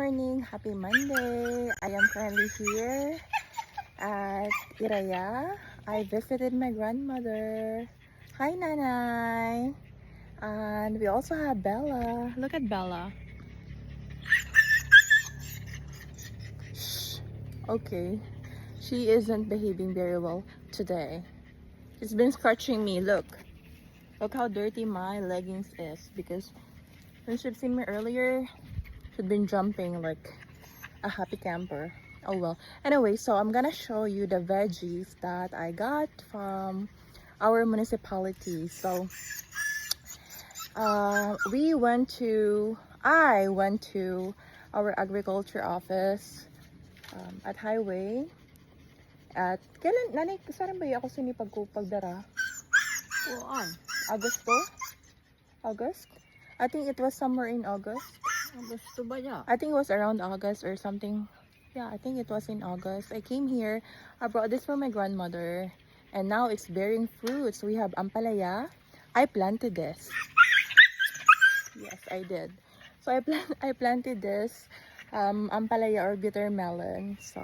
morning, happy Monday. I am currently here at Iraya. I visited my grandmother. Hi, Nanay. And we also have Bella. Look at Bella. Shh. Okay. She isn't behaving very well today. She's been scratching me. Look. Look how dirty my leggings is. Because when she'd seen me earlier, she'd been jumping like a happy camper. Oh well. Anyway, so I'm gonna show you the veggies that I got from our municipality. So I went to our agriculture office at Highway. At kailan nanay kasaran ba ako sinipag ko pagdara? Kuan. Agosto? August? I think it was somewhere in August. Gusto ba niya? I think it was around August or something. Yeah, I think it was in August. I came here. I brought this for my grandmother. And now it's bearing fruits. We have ampalaya. I planted this. Yes, I did. So I planted this ampalaya or bitter melon. So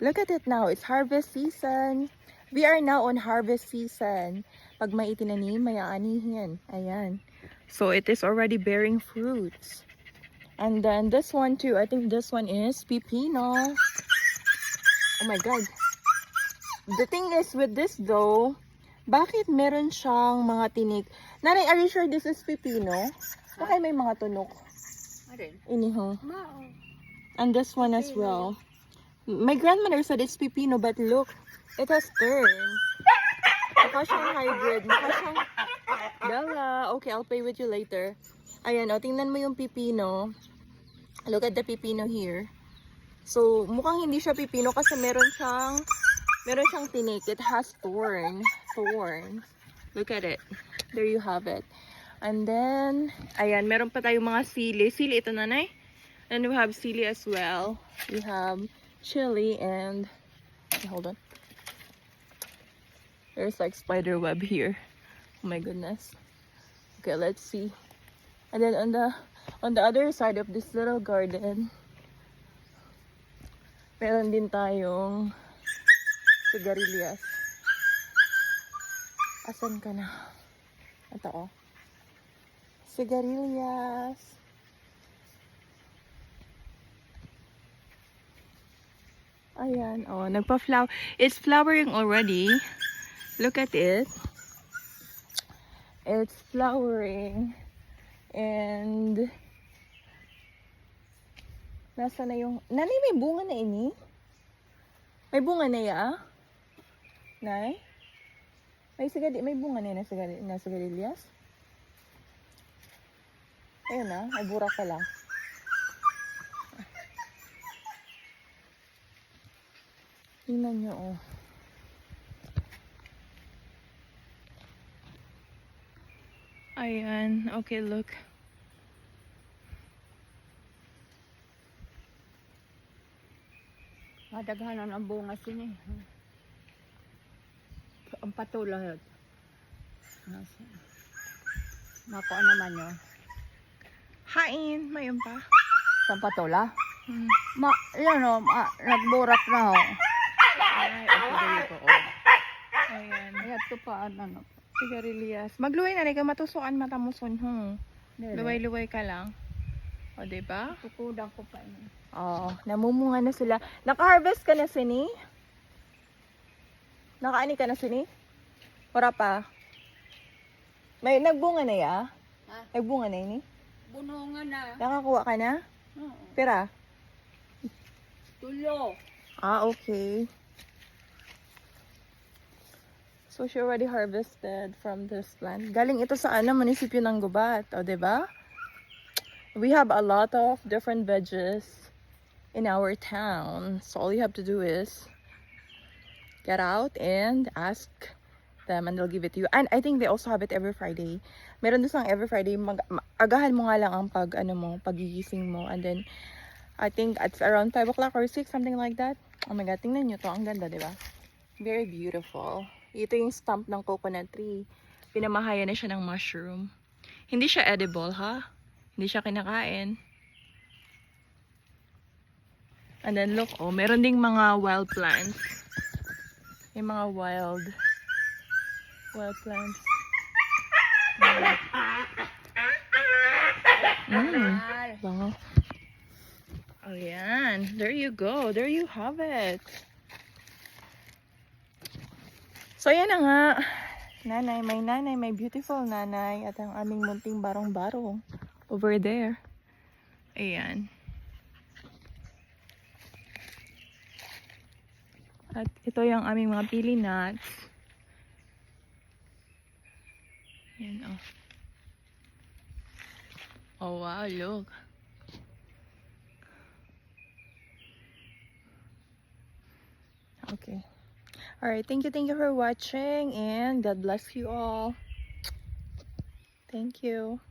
look at it now. It's harvest season. We are now on harvest season. Pag may itinanim, may aanihin. Ayan. So it is already bearing fruits. And then this one too. I think this one is pipino. Oh my god. The thing is with this though, bakit meron siyang mga tinik? Nanay, are you sure this is pipino? Bakit may mga tunok? Arin. Iniho. Mao. And this one as well. My grandmother said it's pipino, but look, it has turned. Mukha siyang hybrid. Mukha siyang... Bella, okay, I'll play with you later. Ayan, o, tingnan mo yung pipino. Look at the pipino here. So, mukhang hindi siya pipino kasi meron siyang tinik. It has thorn. Look at it. There you have it. And then, ayan, meron pa tayong mga sili. Sili ito, nanay. And we have sili as well. We have chili and... Okay, hold on. There's like spider web here. Oh my goodness. Okay, let's see. And then on the other side of this little garden, meron din tayong sigarilyas. Asan ka na? Ito oh. Sigarilyas. Ayan, oh, nagpa-flower. It's flowering already. Look at it. It's flowering. And nasa na yung... Nanay, may bunga na ini? May bunga na ya? Nay? May bunga na na sigarilyas? Ayun na, may burak pa lang. Tingnan nyo, oh. Ayan, okay, look. Madaghanan ang bunga sini. Ang patulad. Nako naman yun. Hain, mayon pa. Sa patula? Hmm. Yan o, nagburak na o. Ay, okay, dito, oh. Ayan. Ito pa, ano. Sigarilyas. Magluway na rin ka matusuan matamuson, Luway-luway ka lang. O, diba? Tukudang ko pa yun. Oo, namumunga na sila. Naka-harvest ka na, Sini? Nakaani ka na, Sini? Wala pa. May nagbunga na ya? Ha? Nagbunga na ini? Bununga na. Nakakuha ka na? Oo. Pera? Tulo. Ah, okay. So, she already harvested from this plant. Galing ito sa munisipyo ng Gubat. O, diba? We have a lot of different veggies in our town. So, all you have to do is get out and ask them and they'll give it to you. And I think they also have it every Friday. Meron doon sang every Friday. Agahan mo nga lang ang pagigising mo. And then, I think it's around 5 o'clock or 6, something like that. Oh my God, tingnan nyo to. Ang ganda, diba? Very beautiful. Ito yung stump ng coconut tree. Pinamahaya na siya ng mushroom. Hindi siya edible, ha? Hindi siya kinakain. And then look, oh, meron ding mga wild plants. May mga wild plants. Bango. Oh, yan. There you go. There you have it. So, yan na nga. Nanay, may beautiful nanay. At ang aming munting barong-barong over there. Ayan. At ito yung aming mga pili nuts. Yan, oh. Oh, wow, look. Okay. Alright, thank you for watching, and God bless you all. Thank you.